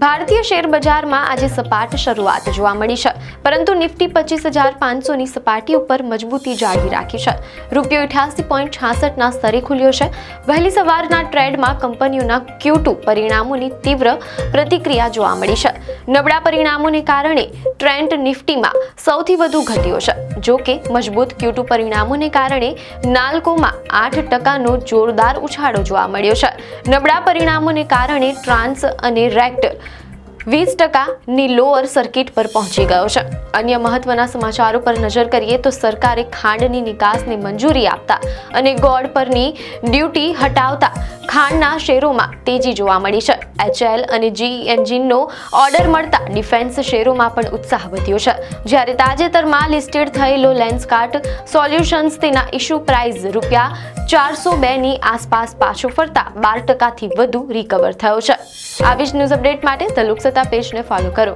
ભારતીય શેર બજારમાં આજે સપાટ શરૂઆત જોવા મળી છે, પરંતુ નિફ્ટી 25,500ની સપાટી ઉપર મજબૂતી જાળવી રાખી છે. રૂપિયો 88.66ના સ્તરે ખુલ્યો છે. વહેલી સવારના ટ્રેડમાં કંપનીઓના Q2 પરિણામોની તીવ્ર પ્રતિક્રિયા જોવા મળી છે. નબળા પરિણામોને કારણે ટ્રેન્ડ નિફ્ટીમાં સૌથી વધુ ઘટ્યો છે. જો કે મજબૂત Q2 પરિણામોને કારણે નાલ્કોમાં 8%નો જોરદાર ઉછાળો જોવા મળ્યો છે. નબળા પરિણામોને કારણે ટ્રાન્સ અને રેક્ટ 20%ની લોઅર સર્કિટ પર પહોંચી ગયો છે. અન્ય મહત્વના સમાચારો પર નજર કરીએ તો સરકારે ખાંડની નિકાસને મંજૂરી આપતા અને ગોળ પરની ડ્યુટી હટાવતા ખાંડના શેરોમાં તેજી જોવા મળી છે. HL અને GE એન્જિનનો ઓર્ડર મળતા ડિફેન્સ શેરોમાં પણ ઉત્સાહ વધ્યો છે. જ્યારે તાજેતરમાં લિસ્ટેડ થયેલો લેન્સકાર્ટ સોલ્યુશન્સ તેના ઇશ્યુ પ્રાઇસ ₹402ની આસપાસ પાછો ફરતા 12%થી વધુ રિકવર થયો છે. આવી જ ન્યૂઝ અપડેટ માટે ધ લોકસત્તા પેજને ફોલો કરો.